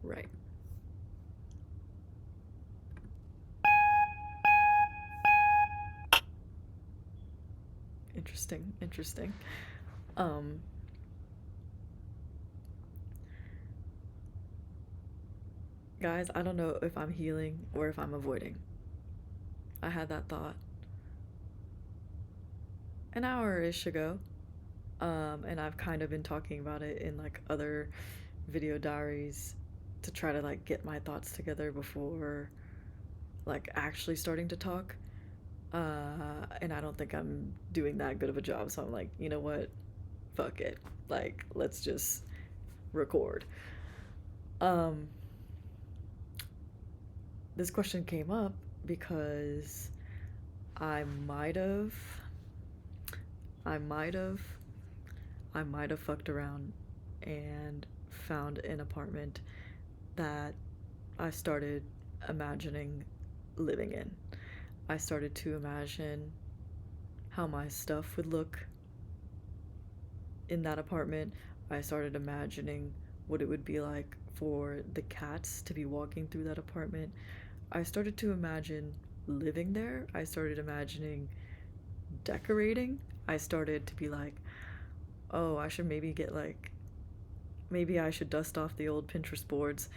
Right. Interesting, interesting. Um, Guys, I don't know if I'm healing or if I'm avoiding. I had that thought an hour-ish ago. And I've kind of been talking about it in like other video diaries to try to like get my thoughts together before like actually starting to talk. And I don't think I'm doing that good of a job, so I'm like, you know what? Fuck it. Like, let's just record. Um, this question came up because I might have, I might have, I might have fucked around and found an apartment that I started imagining living in. I started to imagine how my stuff would look in that apartment. I started imagining what it would be like for the cats to be walking through that apartment. I started to imagine living there. I started imagining decorating. I started to be like, oh, I should maybe get like, maybe I should dust off the old Pinterest boards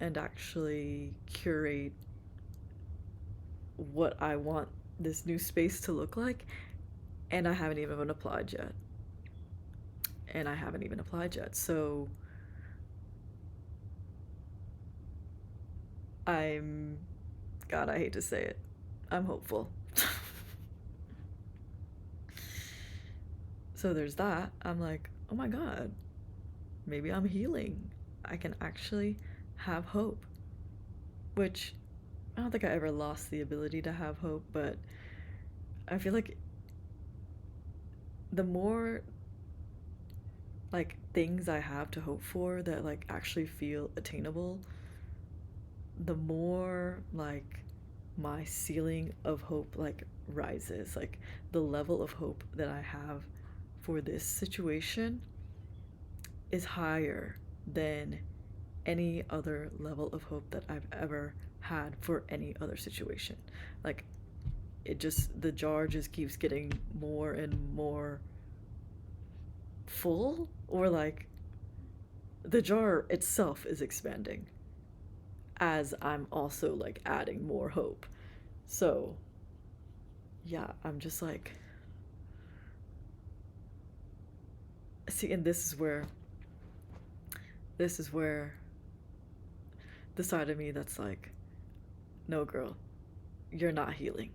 and actually curate what I want this new space to look like. And I haven't even applied yet. And I haven't even applied yet. So I'm, God, I hate to say it, I'm hopeful. So there's that. I'm like, oh my God, maybe I'm healing. I can actually have hope. Which I don't think I ever lost the ability to have hope, but I feel like the more like things I have to hope for that like actually feel attainable, the more like my ceiling of hope like rises. Like the level of hope that I have for this situation is higher than any other level of hope that I've ever had for any other situation. Like it just, the jar just keeps getting more and more full, or like the jar itself is expanding as I'm also like adding more hope. So, yeah, I'm just like, see, and this is where the side of me that's like, no, girl, you're not healing.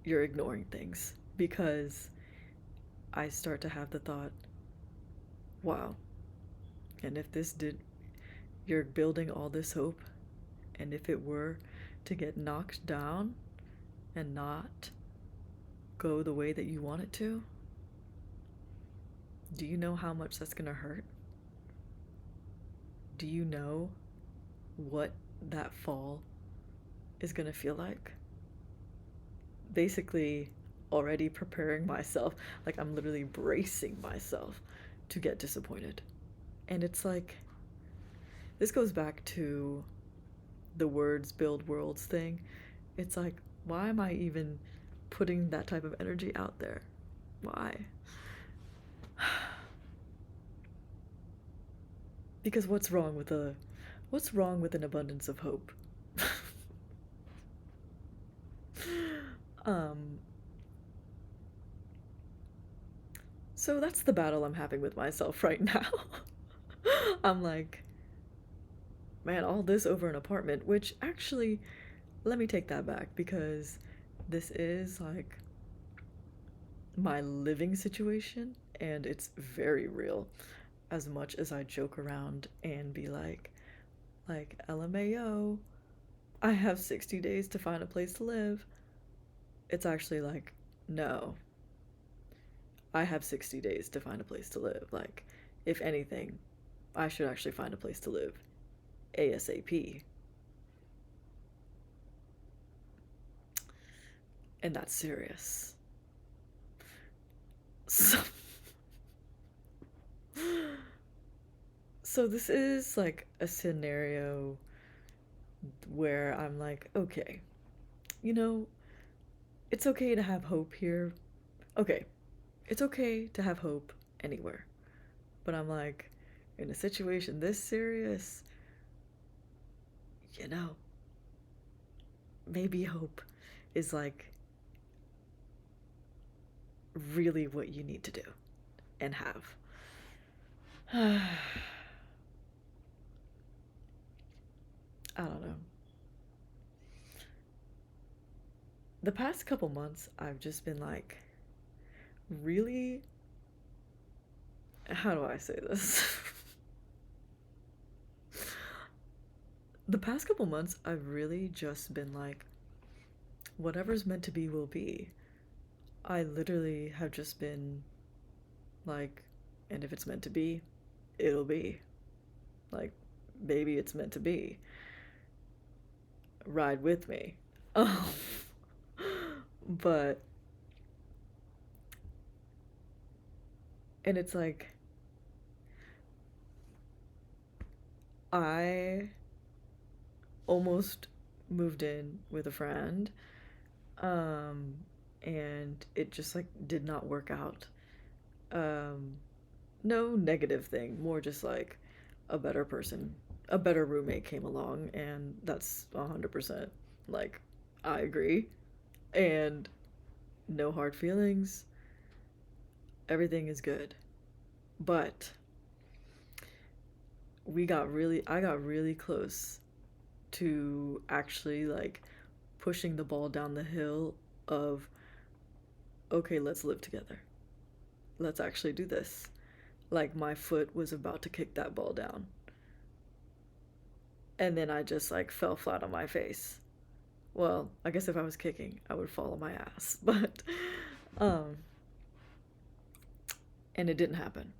You're ignoring things. Because I start to have the thought, wow, and if this did, you're building all this hope, and if it were to get knocked down and not go the way that you want it to, do you know how much that's gonna hurt? Do you know what that fall is gonna feel like? Basically, already preparing myself, like I'm literally bracing myself to get disappointed. And it's like, this goes back to the words build worlds thing. It's like, why am I even putting that type of energy out there? Why? Because what's wrong with an abundance of hope? um so that's the battle I'm having with myself right now. I'm like, man, all this over an apartment, which actually, let me take that back, because this is like my living situation and it's very real. As much as I joke around and be like LMAO, I have 60 days to find a place to live. It's actually like, no, I have 60 days to find a place to live. Like, if anything, I should actually find a place to live ASAP. And that's serious. So, So this is like a scenario where I'm like, okay, you know, it's okay to have hope here. Okay, it's okay to have hope anywhere. But I'm like, in a situation this serious, you know, maybe hope is like really what you need to do and have. I don't know. The past couple months, I've just been like, really? How do I say this? The past couple months, I've really just been like, whatever's meant to be will be. I literally have just been like, and if it's meant to be, it'll be. Like, maybe it's meant to be. Ride with me. Um, but, and it's like, I almost moved in with a friend, um, and it just like did not work out. Um, no negative thing, more just like a better person, a better roommate came along, and that's 100% like, I agree. And no hard feelings, everything is good. But I got really close to actually like pushing the ball down the hill of, okay, let's live together. Let's actually do this. Like my foot was about to kick that ball down. And then I just like fell flat on my face. Well, I guess if I was kicking, I would fall on my ass. But um and it didn't happen.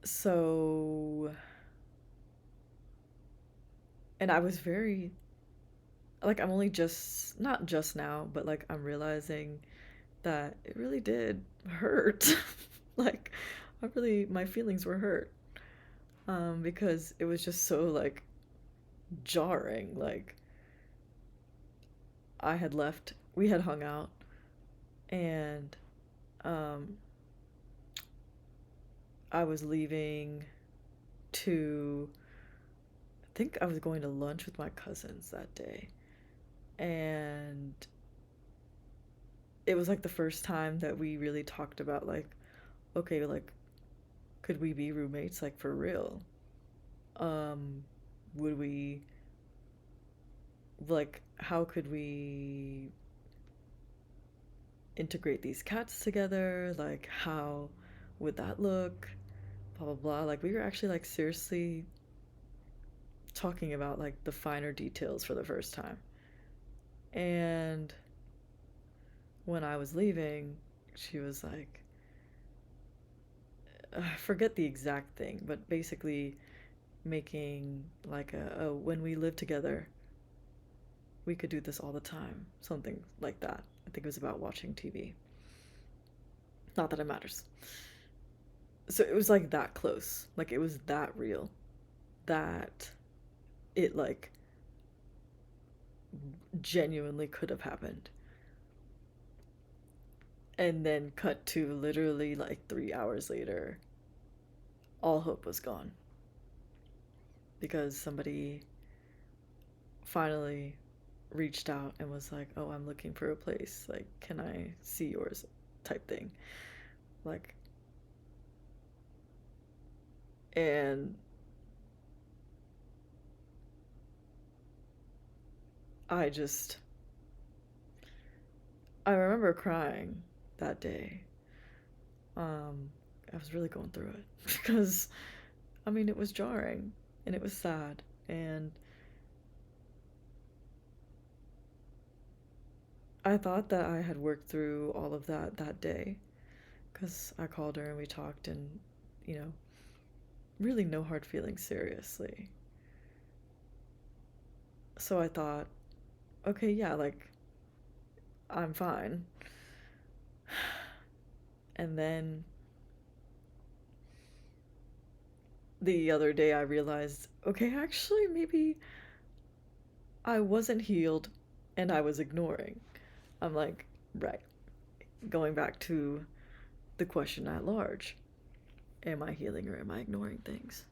So and I was very like, I'm only just not just now, but like I'm realizing that it really did hurt. Like my feelings were hurt. Because it was just so like jarring. Like we had hung out, and um I was leaving to I think I was going to lunch with my cousins that day. And it was like the first time that we really talked about like, okay, like could we be roommates like for real? Um would we like how could we integrate these cats together? Like how would that look? Blah blah blah. Like we were actually like seriously talking about like the finer details for the first time. And when I was leaving, she was like, I forget the exact thing, but basically making like when we live together, we could do this all the time. Something like that. I think it was about watching TV. Not that it matters. So it was like that close. Like it was that real. That it like genuinely could have happened. And then cut to literally like 3 hours later, all hope was gone. Because somebody finally reached out and was like, "Oh, I'm looking for a place. Like, can I see yours?" type thing. Like, and I just I remember crying that day. Um I was really going through it because I mean, it was jarring and it was sad, and I thought that I had worked through all of that day because I called her and we talked, and you know, really no hard feelings, seriously. So I thought, okay, yeah, like I'm fine. And then the other day I realized, okay, actually, maybe I wasn't healed and I was ignoring. I'm like, right, going back to the question at large, am I healing or am I ignoring things?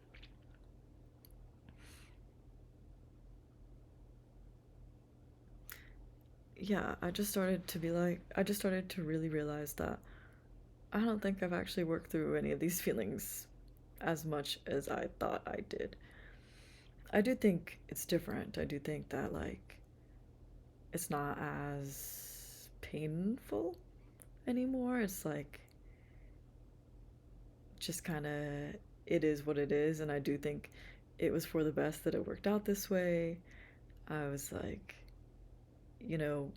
Yeah, I just started to really realize that I don't think I've actually worked through any of these feelings as much as I thought I did. I do think it's different. I do think that, like, it's not as painful anymore. It's like, just kind of, it is what it is. And I do think it was for the best that it worked out this way. I was like, you know,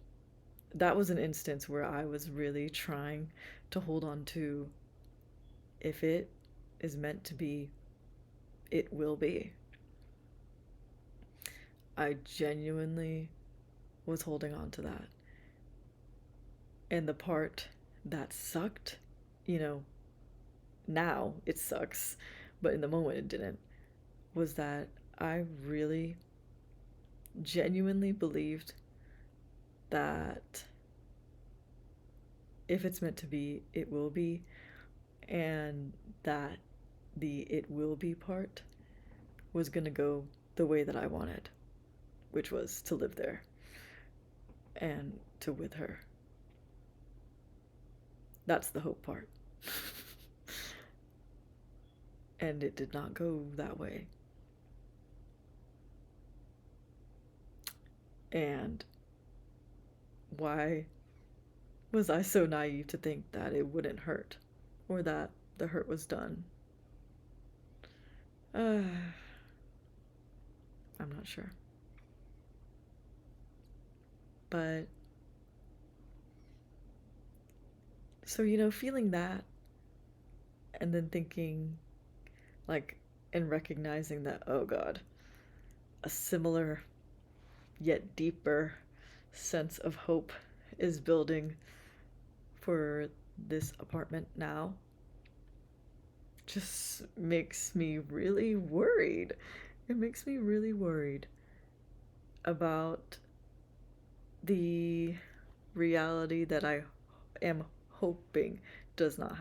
that was an instance where I was really trying to hold on to, if it is meant to be, it will be. I genuinely was holding on to that. And the part that sucked, you know, now it sucks, but in the moment it didn't, was that I really genuinely believed that if it's meant to be, it will be, and that the it will be part was going to go the way that I wanted, which was to live there and to with her. That's the hope part. And it did not go that way. And why was I so naive to think that it wouldn't hurt or that the hurt was done? I'm not sure. But so, feeling that and then thinking, like, and recognizing that, oh God, a similar yet deeper sense of hope is building for this apartment now, just makes me really worried. It makes me really worried about the reality that I am hoping does not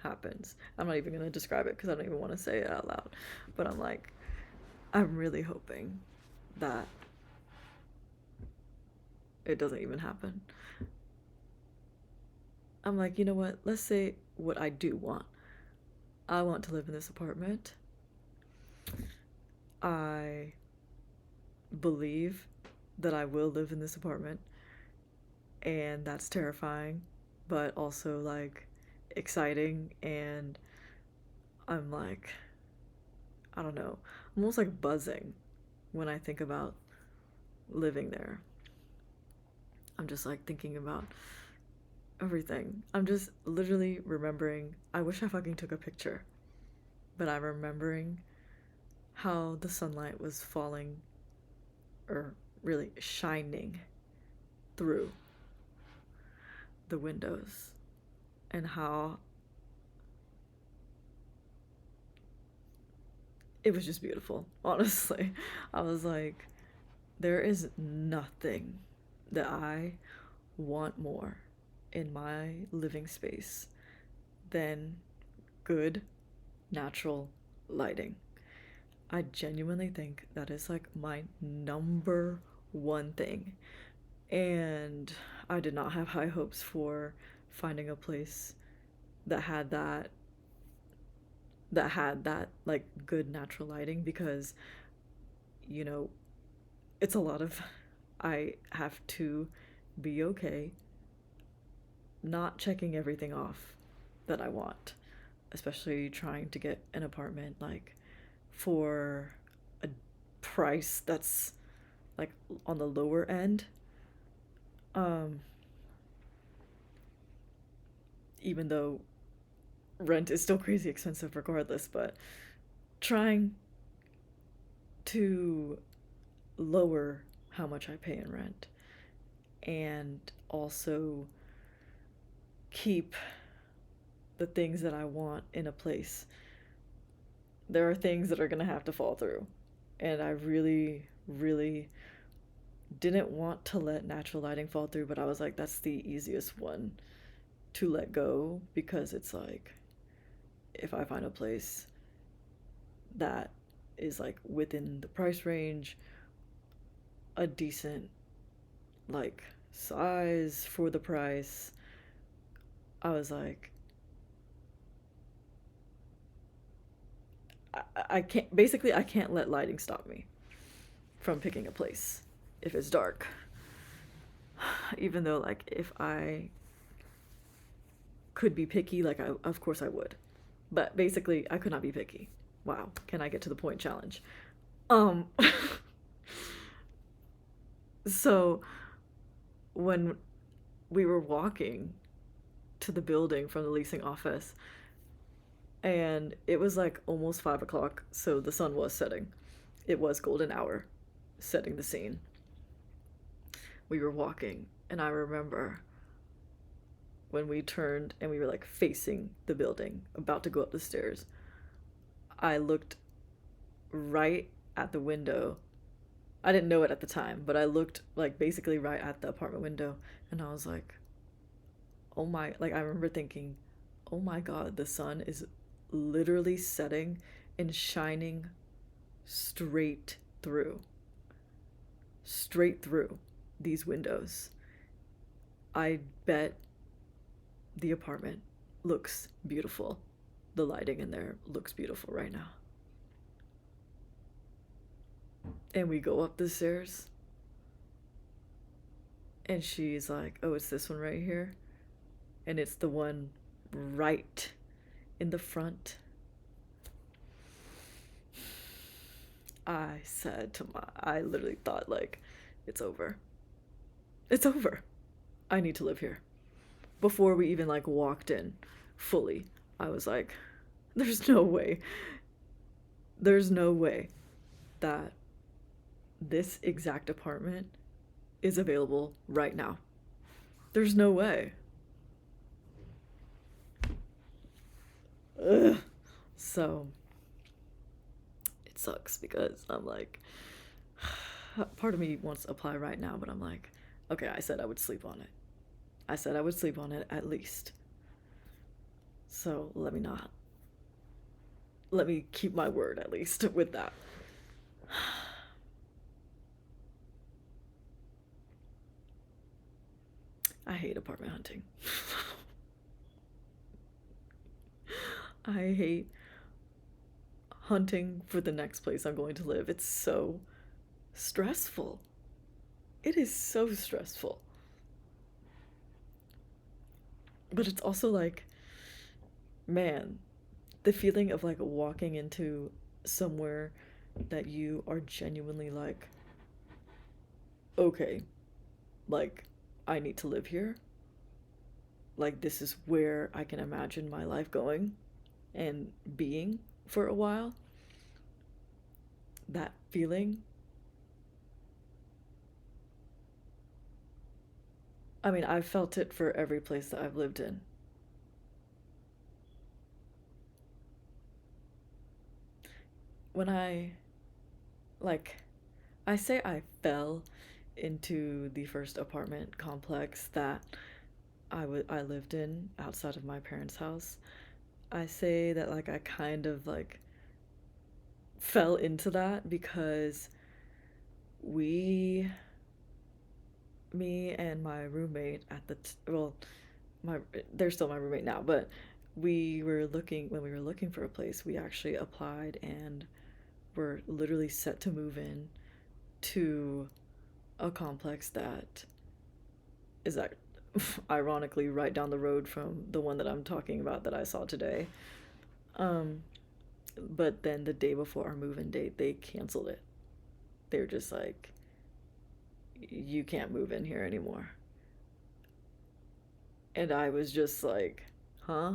happens. I'm not even going to describe it because I don't even want to say it out loud. But I'm like, I'm really hoping that it doesn't even happen. I'm like, you know what? Let's say what I do want. I want to live in this apartment. I believe that I will live in this apartment. And that's terrifying, but also, like, exciting. And I'm like, I don't know, I'm almost like buzzing when I think about living there. I'm just like thinking about everything. I'm just literally remembering. I wish I fucking took a picture, but I'm remembering how the sunlight was falling, or really shining through the windows, and how it was just beautiful, honestly. I was like, there is nothing that I want more in my living space than good natural lighting. I genuinely think that is like my number one thing. And I did not have high hopes for finding a place that had that like good natural lighting, because you know it's a lot of, I have to be okay not checking everything off that I want, especially trying to get an apartment like for a price that's like on the lower end. Um Even though rent is still crazy expensive regardless, but trying to lower how much I pay in rent and also keep the things that I want in a place there are things that are gonna have to fall through. And I really, really didn't want to let natural lighting fall through, but I was like, that's the easiest one to let go because it's like, if I find a place that is like within the price range, a decent like size for the price, I was like, I can't, basically, I can't let lighting stop me from picking a place if it's dark. Even though, like, if I could be picky, like, of course I would. But basically, I could not be picky. Wow, can I get to the point challenge? Um, so when we were walking to the building from the leasing office, and it was like almost 5 o'clock, so the sun was setting. It was golden hour, setting the scene. We were walking, and I remember when we turned and we were like facing the building, about to go up the stairs, I looked right at the window. I didn't know it at the time, but I looked like basically right at the apartment window, and I was like, oh my, like I remember thinking, oh my God, the sun is literally setting and shining straight through, straight through these windows. I bet the apartment looks beautiful. The lighting in there looks beautiful right now. And we go up the stairs, and she's like, oh, it's this one right here. And it's the one right in the front. I literally thought, like, it's over. It's over. I need to live here. Before we even, like, walked in fully, I was like, there's no way. There's no way that this exact apartment is available right now. There's no way. Ugh. So it sucks because I'm like, part of me wants to apply right now, but I'm like, okay, I said I would sleep on it. I said I would sleep on it at least. So let me not. Let me keep my word at least with that. I hate apartment hunting. I hate hunting for the next place I'm going to live. It's so stressful. It is so stressful. But it's also like, man, the feeling of like walking into somewhere that you are genuinely like, okay, like, I need to live here. Like, this is where I can imagine my life going and being for a while. That feeling. I mean, I've felt it for every place that I've lived in. When like, I say I fell into the first apartment complex that I lived in outside of my parents' house. I say that like I kind of like fell into that because we me and my roommate at well, my they're still my roommate now, but when we were looking for a place, we actually applied and were literally set to move in to a complex that is that ironically right down the road from the one that I'm talking about that I saw today. Um, but then the day before our move-in date, they canceled it. They were just like, you can't move in here anymore. And I was just like, huh?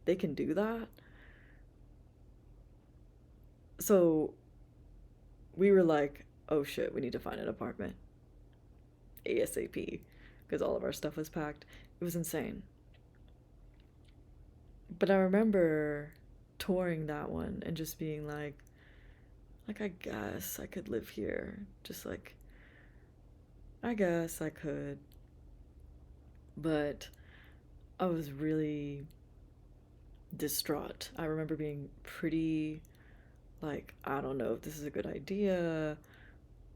They can do that? So we were like, oh shit, we need to find an apartment ASAP because all of our stuff was packed. It was insane. But I remember touring that one and just being like, I guess I could live here. Just like, I guess I could. But I was really distraught. I remember being pretty like, I don't know if this is a good idea.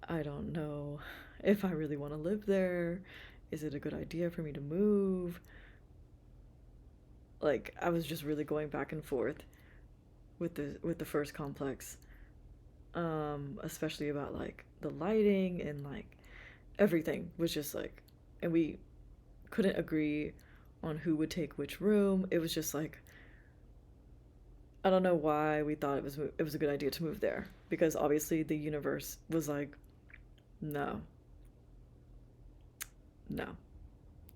I don't know if I really want to live there. Is it a good idea for me to move? Like, I was just really going back and forth with the first complex. Especially about like the lighting and like everything was just like, and we couldn't agree on who would take which room. It was just like, I don't know why we thought it was a good idea to move there, because obviously the universe was like, no, no,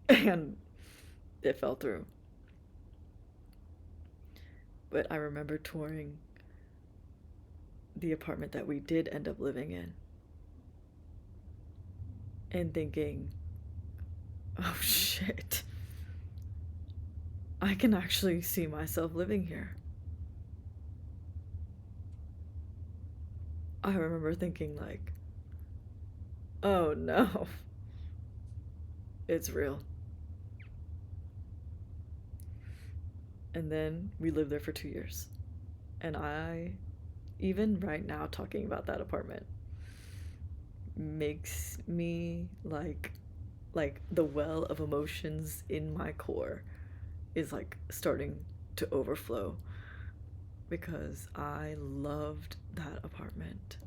and it fell through. But I remember touring the apartment that we did end up living in and thinking, oh shit, I can actually see myself living here. I remember thinking, like, oh no, it's real. And then we lived there for 2 years. And even right now, talking about that apartment makes me like the well of emotions in my core is like starting to overflow, because I loved that apartment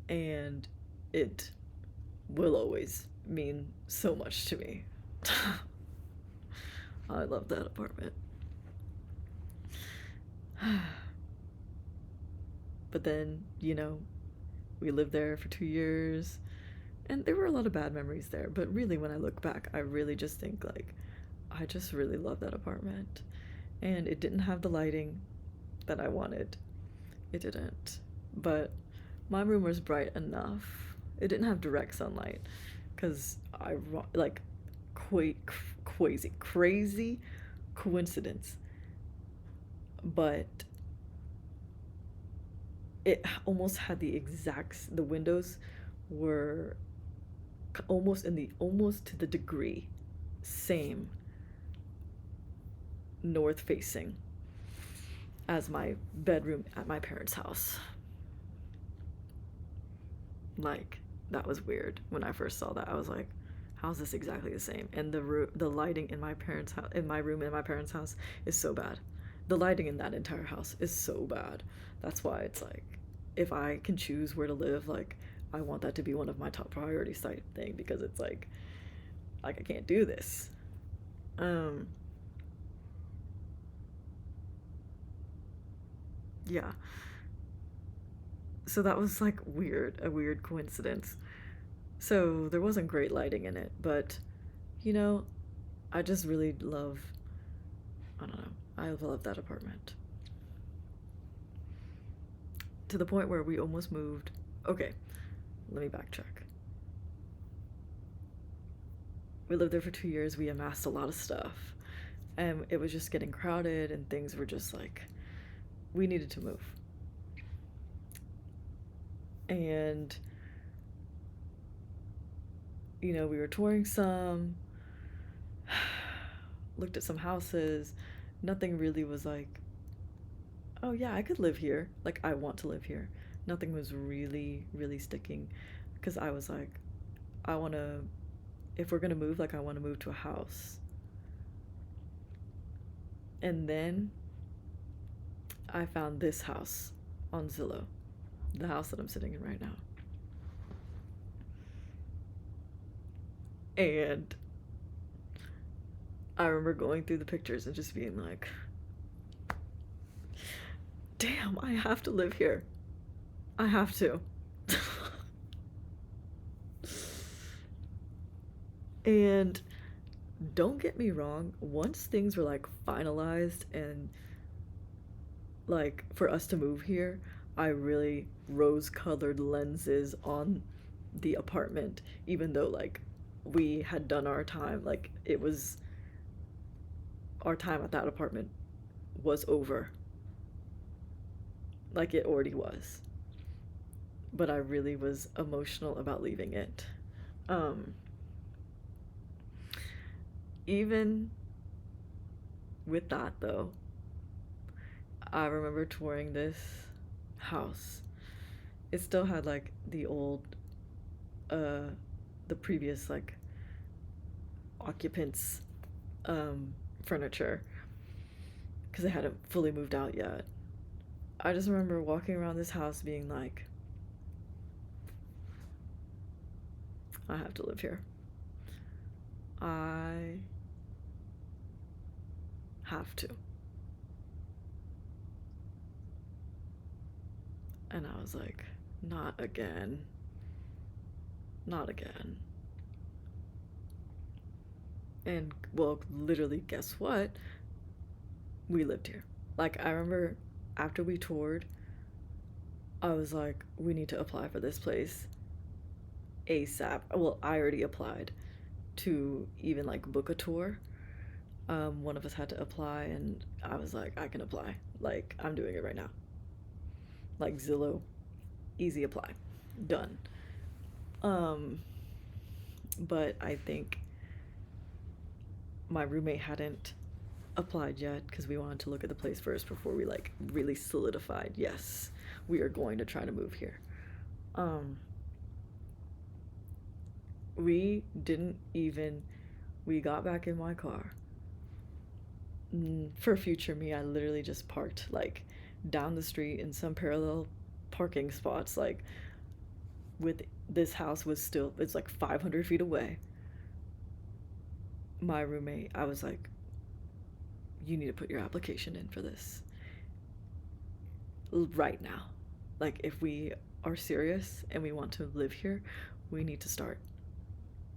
and it will always mean so much to me. I love that apartment. But then, we lived there for 2 years, and there were a lot of bad memories there. But really, when I look back, I really just think, like, I just really love that apartment. And it didn't have the lighting that I wanted. It didn't. But my room was bright enough. It didn't have direct sunlight, because like, crazy coincidence. But it almost had the windows were almost to the degree same north facing as my bedroom at my parents' house. Like, that was weird. When I first saw that, I was like, how's this exactly the same? And the lighting in my parents' house, in my room in my parents' house, is so bad. The lighting in that entire house is so bad. That's why it's like, if I can choose where to live, like, I want that to be one of my top priorities type thing, because it's like I can't do this. Yeah. So that was like a weird coincidence. So there wasn't great lighting in it, but you know, I just really I don't know, I love that apartment. To the point where we almost moved. Okay, let me backtrack. We lived there for 2 years, we amassed a lot of stuff, and it was just getting crowded, and things were just like, we needed to move. And, we were touring some, looked at some houses. Nothing really was like, oh yeah, I could live here. Like, I want to live here. Nothing was really, really sticking, because I was like, I want to, if we're going to move, like, I want to move to a house. And then I found this house on Zillow, the house that I'm sitting in right now. And I remember going through the pictures and just being like, damn, I have to live here. I have to. And don't get me wrong, once things were like finalized and like for us to move here, I really rose colored lenses on the apartment, even though like we had done our time. Like, it was our time at that apartment was over. Like it already was. But I really was emotional about leaving it. Um, Even with that, though, I remember touring this house. It still had like the old, uh, the previous like occupants' furniture because they hadn't fully moved out yet. I just remember walking around this house being like, I have to live here. I have to. And I was like, not again. Not again. And well, literally, guess what? We lived here. Like, I remember after we toured, I was like, we need to apply for this place ASAP. Well, I already applied to even like book a tour. One of us had to apply, and I was like, I can apply. Like, I'm doing it right now. Like, Zillow, easy apply. Done. Um, but I think my roommate hadn't applied yet because we wanted to look at the place first before we like really solidified, yes, we are going to try to move here. Um, we didn't even, we got back in my car. For future me, I literally just parked like down the street in some parallel parking spots. Like, with this house was still, it's like 500 feet away. My roommate, I was like, you need to put your application in for this right now. Like, if we are serious and we want to live here, we need to start.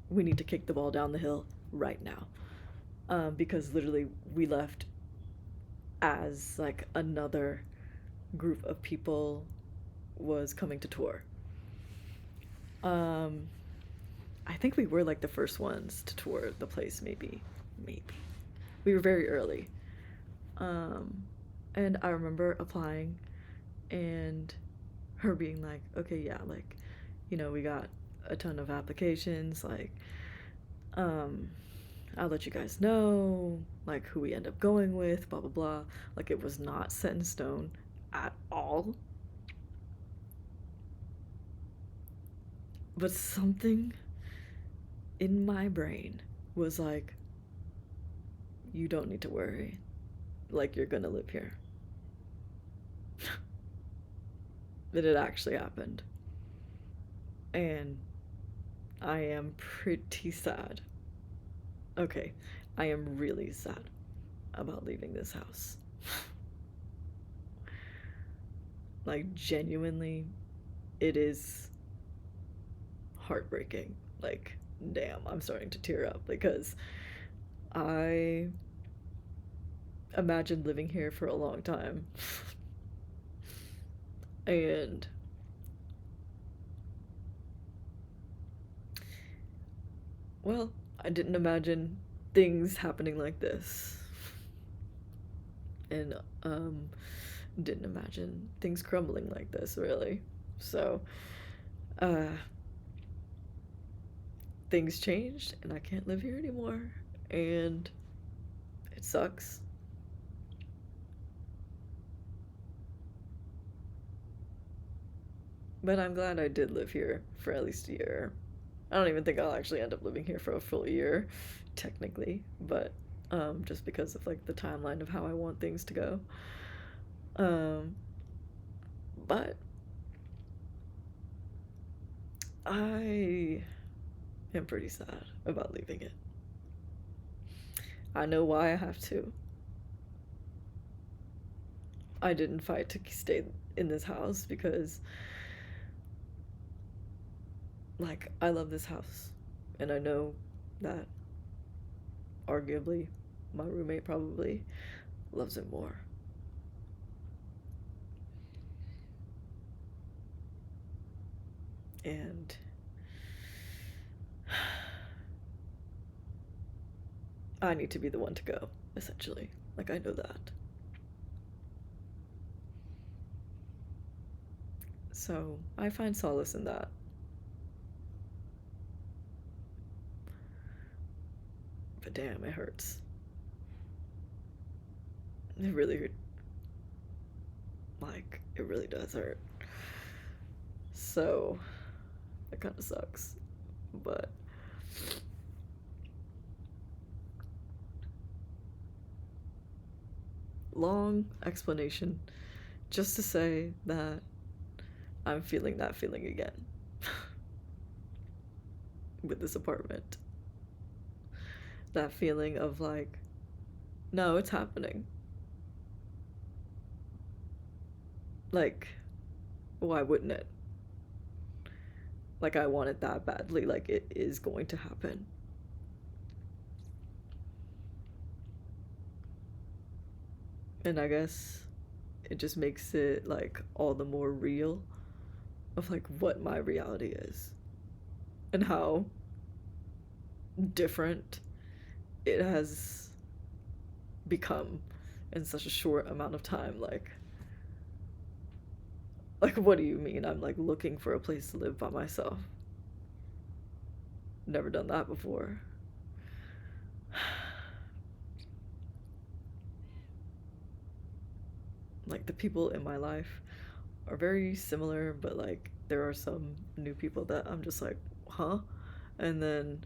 We need to kick the ball down the hill right now. Because literally, we left as like another group of people was coming to tour. Um, I think we were like the first ones to tour the place, maybe. Maybe. We were very early. Um, and I remember applying and her being like, okay, yeah, like, we got a ton of applications, like, um, I'll let you guys know, like, who we end up going with, blah, blah, blah. Like, it was not set in stone at all. But something in my brain was like, you don't need to worry. Like, you're gonna live here. That it actually happened. And I am pretty sad. Okay, I am really sad about leaving this house. Like, genuinely, it is heartbreaking. Like, damn, I'm starting to tear up because I imagined living here for a long time. And well, I didn't imagine things happening like this. And didn't imagine things crumbling like this, really. So, uh things changed and I can't live here anymore. And it sucks. But I'm glad I did live here for at least a year. I don't even think I'll actually end up living here for a full year, technically, but just because of like the timeline of how I want things to go. Um, but I am pretty sad about leaving it. I know why I have to. I didn't fight to stay in this house because, like, I love this house. And I know that arguably my roommate probably loves it more. And I need to be the one to go, essentially. Like, I know that. So I find solace in that. But damn, it hurts. It really, like, it really does hurt. So it kind of sucks. But long explanation just to say that I'm feeling that feeling again with this apartment. That feeling of like, no, it's happening. Like, why wouldn't it? Like, I want it that badly. Like, it is going to happen. And I guess it just makes it like all the more real of like what my reality is and how different it has become in such a short amount of time. Like what do you mean I'm like looking for a place to live by myself? Never done that before. Like the people in my life are very similar, but like there are some new people that I'm just like, huh? And then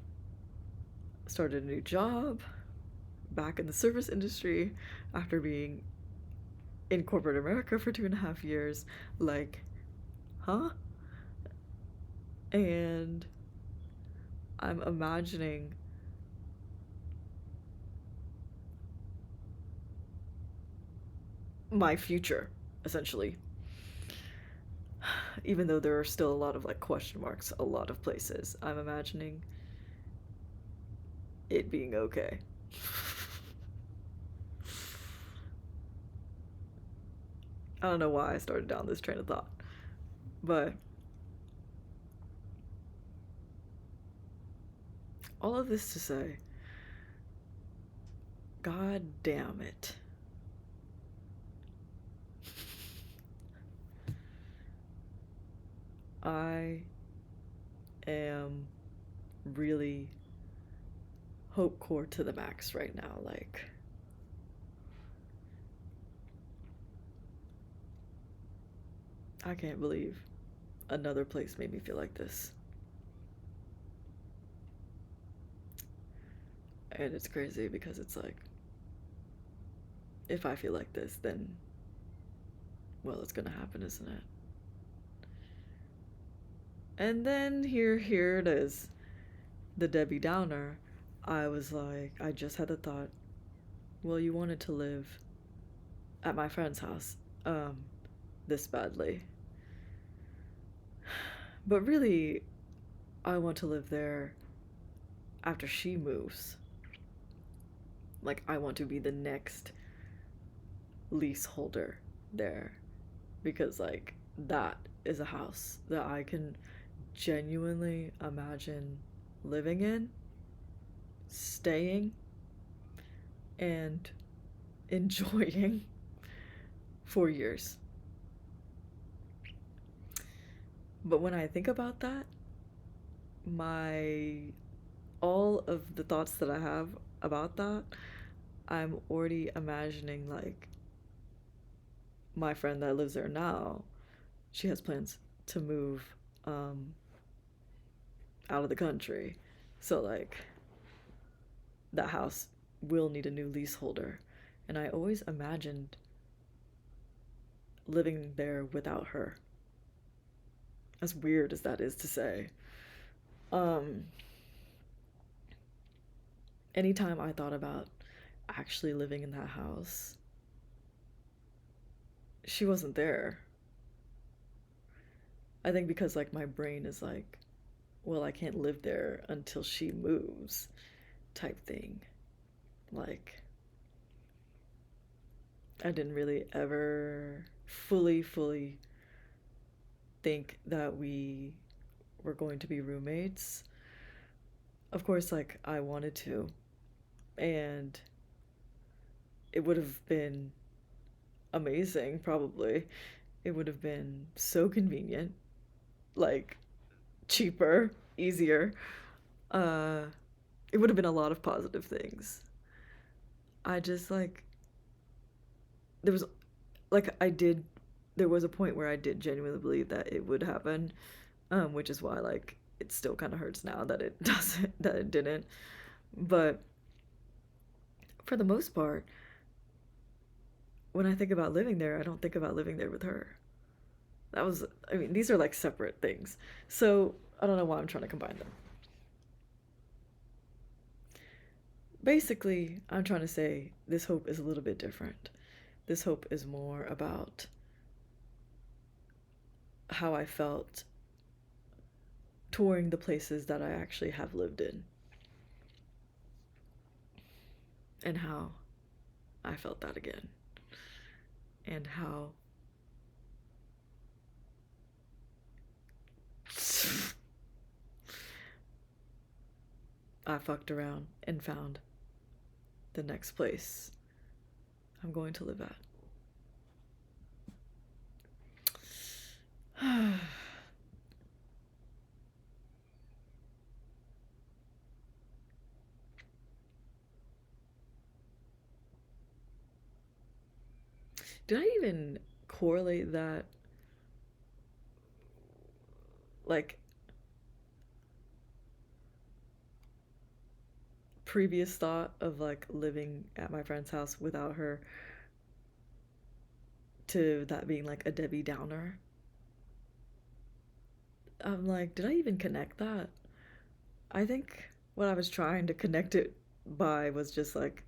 started a new job back in the service industry after being in corporate America for 2.5 years. Like, huh? And I'm imagining my future, essentially. Even though there are still a lot of like question marks, a lot of places, I'm imagining it being okay. I don't know why I started down this train of thought, but all of this to say, God damn it. I am really hopecore to the max right now. Like, I can't believe another place made me feel like this. And it's crazy because it's like, if I feel like this, then, well, it's gonna happen, isn't it? And then here it is, the Debbie Downer. I was like, I just had the thought, well, you wanted to live at my friend's house, this badly. But really, I want to live there after she moves. Like, I want to be the next leaseholder there. Because, like, that is a house that I can genuinely imagine living in, staying, and enjoying for years. But when I think about that, my all of the thoughts that I have about that, I'm already imagining like my friend that lives there now, she has plans to move out of the country. So like that house will need a new leaseholder. And I always imagined living there without her. As weird as that is to say. Um Anytime I thought about actually living in that house, she wasn't there. I think because like my brain is like, well, I can't live there until she moves type thing. Like I didn't really ever fully think that we were going to be roommates. Of course, like I wanted to, and it would have been amazing, probably. It would have been so convenient, like cheaper, easier. Uh, it would have been a lot of positive things. I just like there was like I did there was a point where I did genuinely believe that it would happen, which is why like it still kind of hurts now that it doesn't that it didn't. But for the most part, when I think about living there, I don't think about living there with her. That was I mean, these are like separate things. So, I don't know why I'm trying to combine them. Basically, I'm trying to say this hope is a little bit different. This hope is more about how I felt touring the places that I actually have lived in and how I felt that again and how I fucked around and found the next place I'm going to live at. Did I even correlate that like previous thought of like living at my friend's house without her to that being like a Debbie Downer? I'm like, did I even connect that? I think what I was trying to connect it by was just like,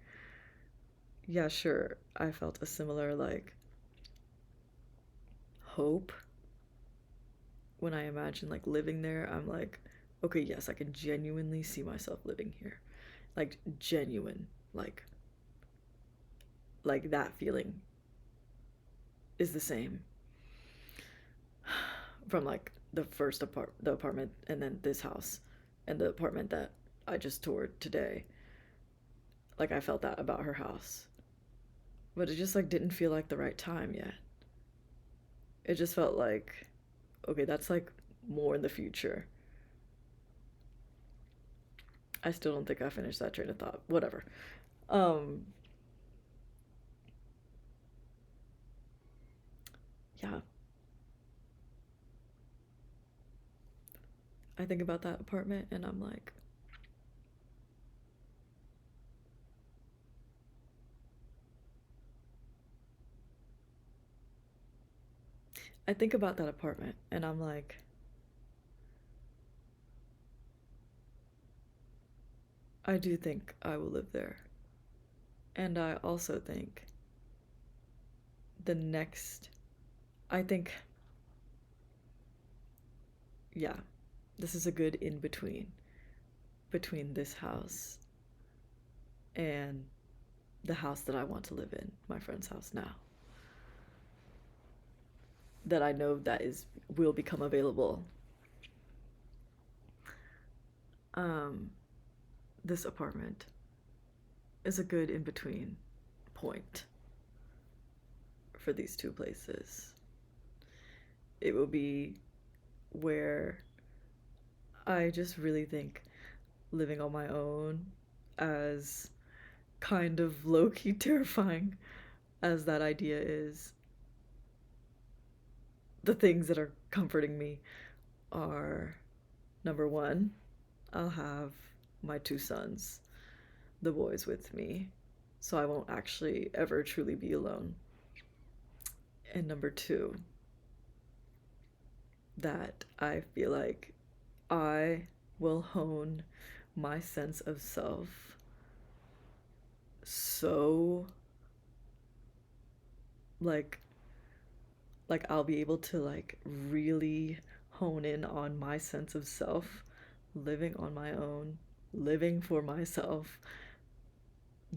yeah, sure, I felt a similar like hope when I imagine like living there. I'm like, okay, yes, I can genuinely see myself living here. Like genuine, like that feeling is the same from like the apartment and then this house and the apartment that I just toured today. Like I felt that about her house. But it just like didn't feel like the right time yet. It just felt like okay, that's like more in the future. I still don't think I finished that train of thought. Whatever. Um yeah, I think about that apartment and I'm like I think about that apartment and I'm like I do think I will live there. And I also think the next I think yeah, this is a good in between this house and the house that I want to live in, my friend's house now. That I know that is will become available. Um this apartment is a good in between point for these two places. It will be where I just really think living on my own, as kind of low key terrifying as that idea is, the things that are comforting me are number one, I'll have my two sons, the boys, with me, so I won't actually ever truly be alone. And number two, that I feel like I will hone my sense of self so like I'll be able to like really hone in on my sense of self living on my own, living for myself,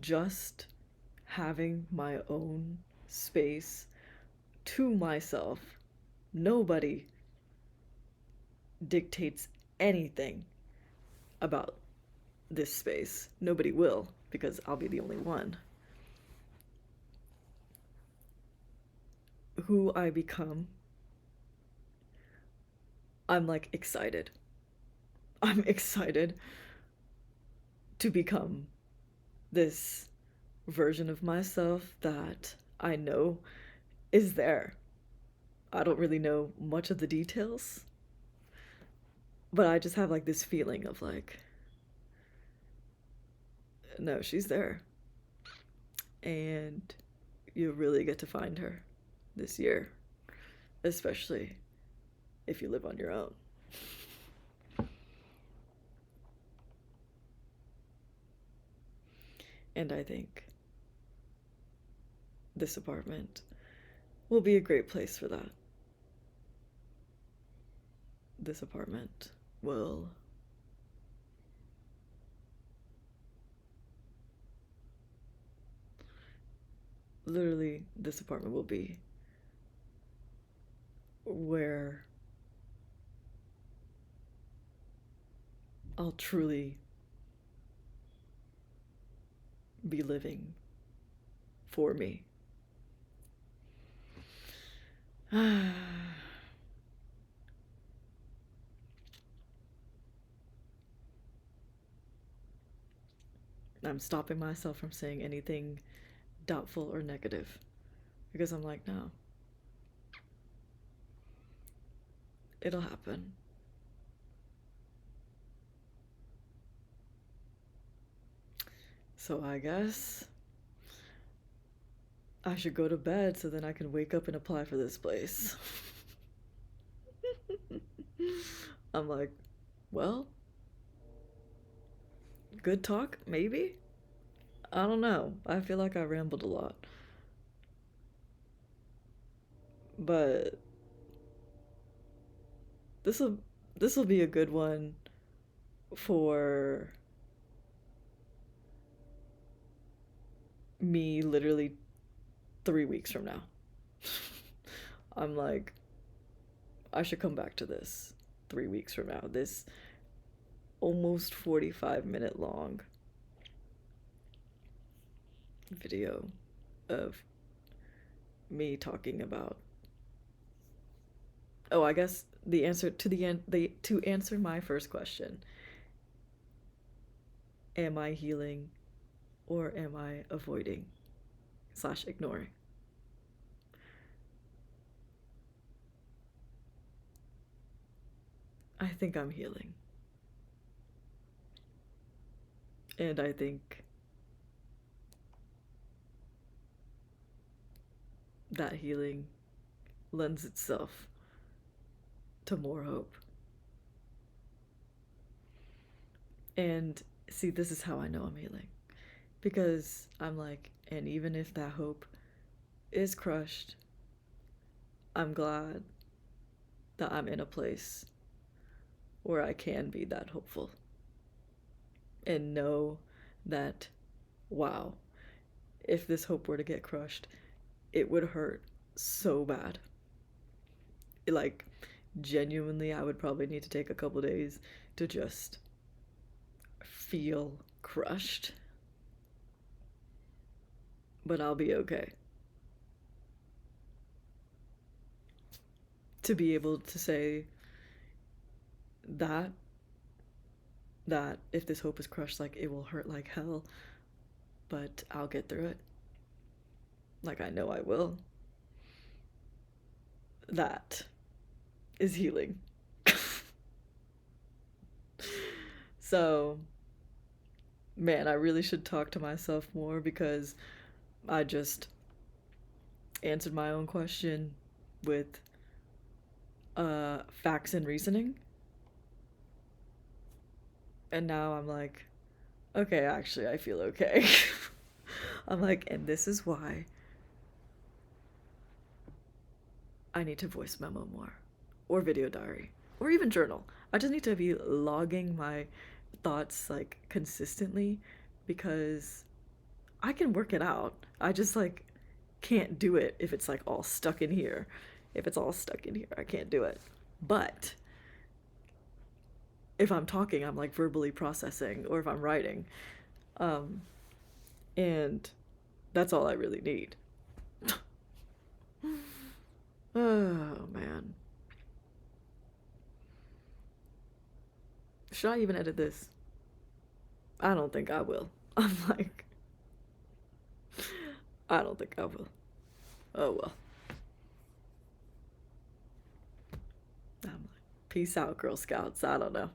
just having my own space to myself. Nobody dictates anything about this space. Nobody will, because I'll be the only one who I become, I'm like excited. I'm excited to become this version of myself that I know is there. I don't really know much of the details, but I just have like this feeling of like, no, she's there. And you really get to find her this year, especially if you live on your own. And I think this apartment will be a great place for that. This apartment will literally, this apartment will be where I'll truly be living for me. I'm stopping myself from saying anything doubtful or negative because I'm like, no, it'll happen. So I guess I should go to bed so then I can wake up and apply for this place. I'm like, well, good talk, maybe? I don't know. I feel like I rambled a lot. But this'll this'll be a good one for me literally 3 weeks from now. I'm like, I should come back to this 3 weeks from now. This almost 45-minute long video of me talking about, oh, I guess the answer to to answer my first question, am I healing or am I avoiding / ignoring? I think I'm healing. And I think that healing lends itself to more hope. And see, this is how I know I'm healing. Because I'm like, and even if that hope is crushed, I'm glad that I'm in a place where I can be that hopeful and know that, wow, if this hope were to get crushed, it would hurt so bad. Like, genuinely, I would probably need to take a couple days to just feel crushed. But I'll be okay. To be able to say that if this hope is crushed, like, it will hurt like hell, but I'll get through it. Like, I know I will. That is healing. So, man, I really should talk to myself more because I just answered my own question with facts and reasoning. And now I'm like, okay, actually, I feel okay. I'm like, and this is why I need to voice memo more, or video diary, or even journal. I just need to be logging my thoughts like consistently because I can work it out. I just like can't do it if it's like all stuck in here. If it's all stuck in here, I can't do it. But if I'm talking, I'm like verbally processing, or if I'm writing. And that's all I really need. Oh man. Should I even edit this? I don't think I will. I'm like, I don't think I will. Oh well. I'm like, peace out, Girl Scouts. I don't know.